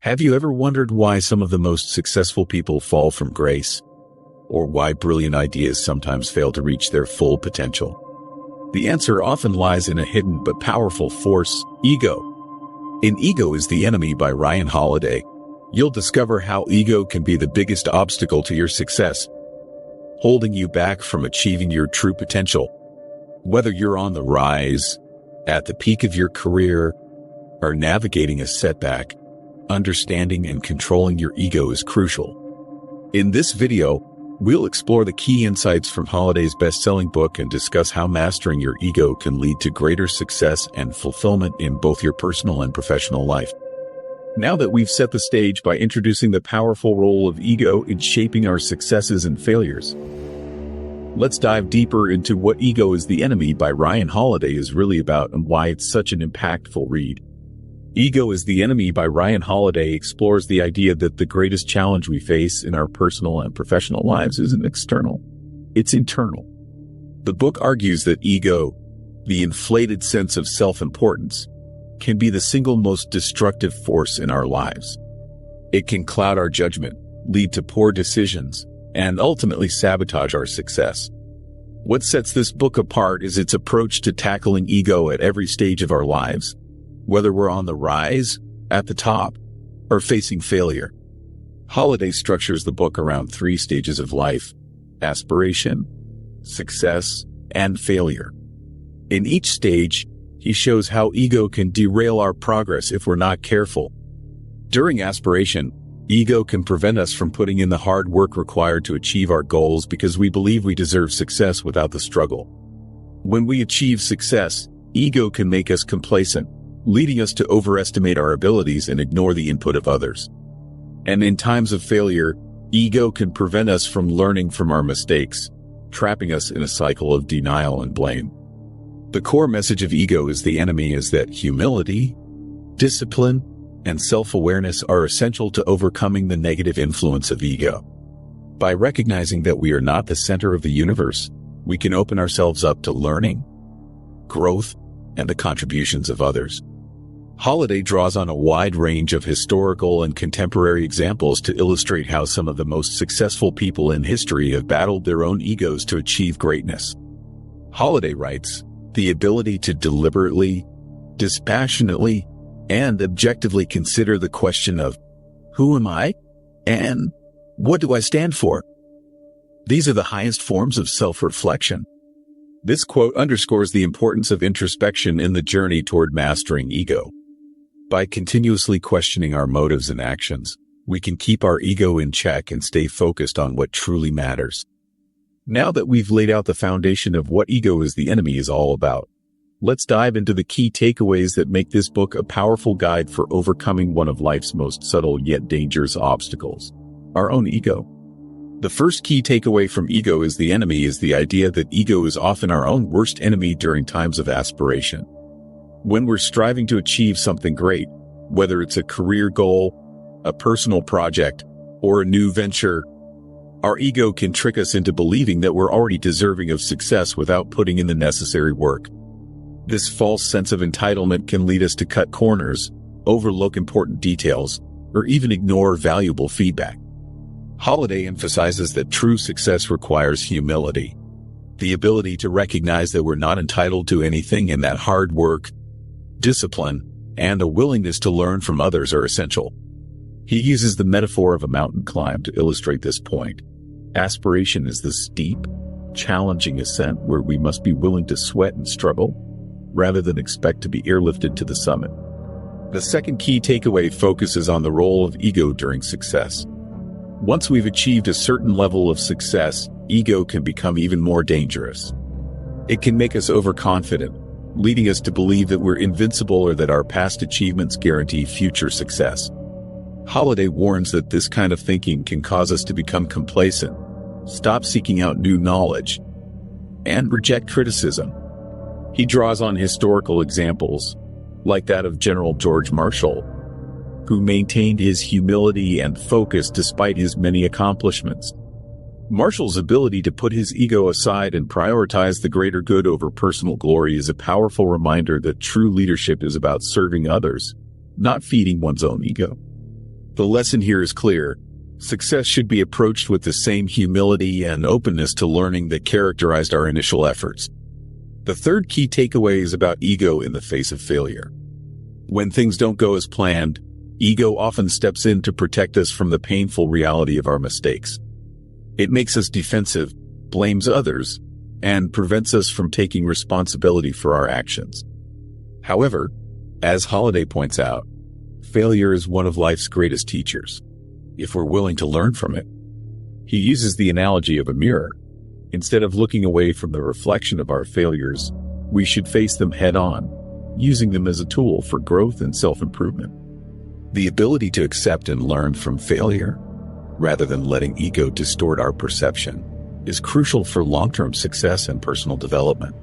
Have you ever wondered why some of the most successful people fall from grace? Or why brilliant ideas sometimes fail to reach their full potential? The answer often lies in a hidden but powerful force: ego. In Ego is the Enemy by Ryan Holiday, you'll discover how ego can be the biggest obstacle to your success, holding you back from achieving your true potential. Whether you're on the rise, at the peak of your career, or navigating a setback, understanding and controlling your ego is crucial. In this video, we'll explore the key insights from Holiday's best-selling book and discuss how mastering your ego can lead to greater success and fulfillment in both your personal and professional life. Now that we've set the stage by introducing the powerful role of ego in shaping our successes and failures, let's dive deeper into what Ego is the Enemy by Ryan Holiday is really about and why it's such an impactful read. Ego is the Enemy by Ryan Holiday explores the idea that the greatest challenge we face in our personal and professional lives isn't external, it's internal. The book argues that ego, the inflated sense of self-importance, can be the single most destructive force in our lives. It can cloud our judgment, lead to poor decisions, and ultimately sabotage our success. What sets this book apart is its approach to tackling ego at every stage of our lives, whether we're on the rise, at the top, or facing failure. Holiday structures the book around 3 stages of life: aspiration, success, and failure. In each stage, he shows how ego can derail our progress if we're not careful. During aspiration, ego can prevent us from putting in the hard work required to achieve our goals because we believe we deserve success without the struggle. When we achieve success, ego can make us complacent, leading us to overestimate our abilities and ignore the input of others. And in times of failure, ego can prevent us from learning from our mistakes, trapping us in a cycle of denial and blame. The core message of Ego is the Enemy is that humility, discipline, and self-awareness are essential to overcoming the negative influence of ego. By recognizing that we are not the center of the universe, we can open ourselves up to learning, growth, and the contributions of others. Holiday draws on a wide range of historical and contemporary examples to illustrate how some of the most successful people in history have battled their own egos to achieve greatness. Holiday writes, "The ability to deliberately, dispassionately, and objectively consider the question of, who am I? And what do I stand for? These are the highest forms of self-reflection." This quote underscores the importance of introspection in the journey toward mastering ego. By continuously questioning our motives and actions, we can keep our ego in check and stay focused on what truly matters. Now that we've laid out the foundation of what Ego is the Enemy is all about, let's dive into the key takeaways that make this book a powerful guide for overcoming one of life's most subtle yet dangerous obstacles: our own ego. The first key takeaway from Ego is the Enemy is the idea that ego is often our own worst enemy during times of aspiration. When we're striving to achieve something great, whether it's a career goal, a personal project, or a new venture, our ego can trick us into believing that we're already deserving of success without putting in the necessary work. This false sense of entitlement can lead us to cut corners, overlook important details, or even ignore valuable feedback. Holiday emphasizes that true success requires humility, the ability to recognize that we're not entitled to anything, and that hard work, discipline, and a willingness to learn from others are essential. He uses the metaphor of a mountain climb to illustrate this point. Aspiration is the steep, challenging ascent where we must be willing to sweat and struggle, rather than expect to be airlifted to the summit. The second key takeaway focuses on the role of ego during success. Once we've achieved a certain level of success, ego can become even more dangerous. It can make us overconfident, leading us to believe that we're invincible or that our past achievements guarantee future success. Holiday warns that this kind of thinking can cause us to become complacent, stop seeking out new knowledge, and reject criticism. He draws on historical examples, like that of General George Marshall, who maintained his humility and focus despite his many accomplishments. Marshall's ability to put his ego aside and prioritize the greater good over personal glory is a powerful reminder that true leadership is about serving others, not feeding one's own ego. The lesson here is clear. Success should be approached with the same humility and openness to learning that characterized our initial efforts. The third key takeaway is about ego in the face of failure. When things don't go as planned, ego often steps in to protect us from the painful reality of our mistakes. It makes us defensive, blames others, and prevents us from taking responsibility for our actions. However, as Holiday points out, failure is one of life's greatest teachers, if we're willing to learn from it. He uses the analogy of a mirror. Instead of looking away from the reflection of our failures, we should face them head-on, using them as a tool for growth and self-improvement. The ability to accept and learn from failure, rather than letting ego distort our perception, is crucial for long-term success and personal development.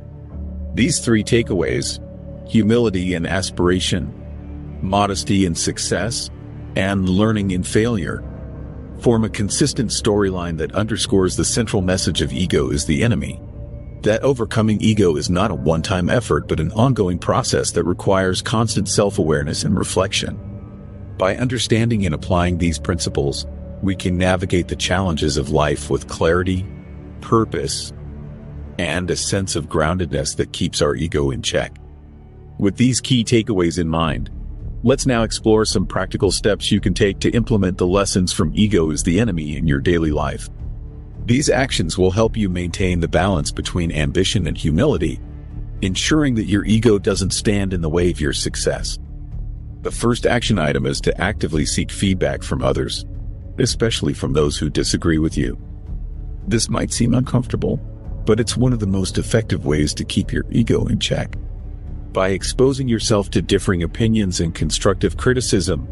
These three takeaways, humility and aspiration, modesty and success, and learning in failure, form a consistent storyline that underscores the central message of ego is the enemy. That overcoming ego is not a one-time effort, but an ongoing process that requires constant self-awareness and reflection. By understanding and applying these principles, we can navigate the challenges of life with clarity, purpose, and a sense of groundedness that keeps our ego in check. With these key takeaways in mind, let's now explore some practical steps you can take to implement the lessons from ego is the enemy in your daily life. These actions will help you maintain the balance between ambition and humility, ensuring that your ego doesn't stand in the way of your success. The first action item is to actively seek feedback from others, especially from those who disagree with you. This might seem uncomfortable, but it's one of the most effective ways to keep your ego in check. By exposing yourself to differing opinions and constructive criticism,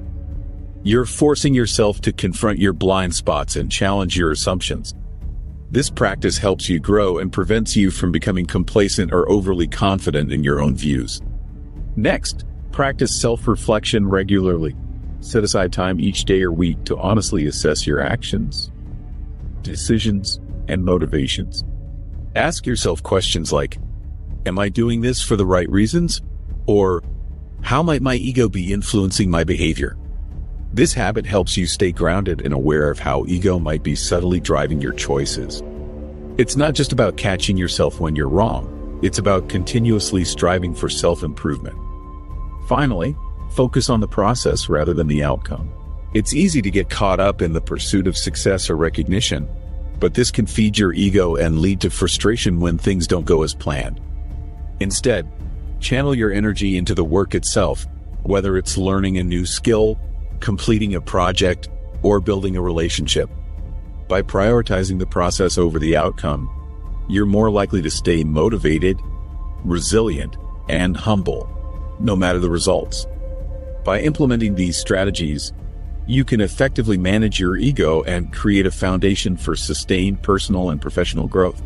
you're forcing yourself to confront your blind spots and challenge your assumptions. This practice helps you grow and prevents you from becoming complacent or overly confident in your own views. Next, practice self-reflection regularly. Set aside time each day or week to honestly assess your actions, decisions, and motivations. Ask yourself questions like, am I doing this for the right reasons? Or, how might my ego be influencing my behavior? This habit helps you stay grounded and aware of how ego might be subtly driving your choices. It's not just about catching yourself when you're wrong. It's about continuously striving for self-improvement. Finally, focus on the process rather than the outcome. It's easy to get caught up in the pursuit of success or recognition, but this can feed your ego and lead to frustration when things don't go as planned. Instead, channel your energy into the work itself, whether it's learning a new skill, completing a project, or building a relationship. By prioritizing the process over the outcome, you're more likely to stay motivated, resilient, and humble, no matter the results. By implementing these strategies, you can effectively manage your ego and create a foundation for sustained personal and professional growth.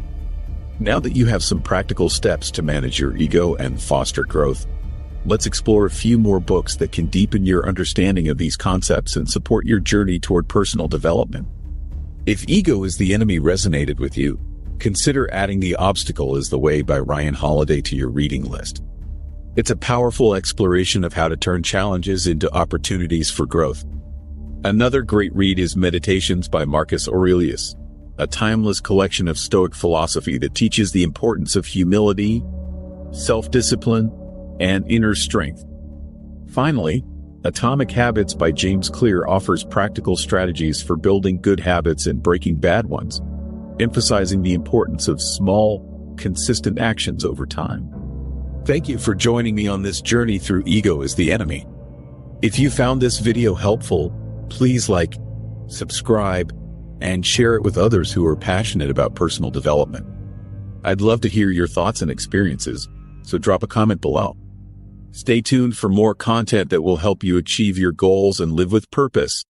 Now that you have some practical steps to manage your ego and foster growth, let's explore a few more books that can deepen your understanding of these concepts and support your journey toward personal development. If Ego is the Enemy resonated with you, consider adding The Obstacle is the Way by Ryan Holiday to your reading list. It's a powerful exploration of how to turn challenges into opportunities for growth. Another great read is Meditations by Marcus Aurelius, a timeless collection of Stoic philosophy that teaches the importance of humility, self-discipline, and inner strength. Finally, Atomic Habits by James Clear offers practical strategies for building good habits and breaking bad ones, emphasizing the importance of small, consistent actions over time. Thank you for joining me on this journey through Ego is the Enemy. If you found this video helpful, please like, subscribe, and share it with others who are passionate about personal development. I'd love to hear your thoughts and experiences, so drop a comment below. Stay tuned for more content that will help you achieve your goals and live with purpose.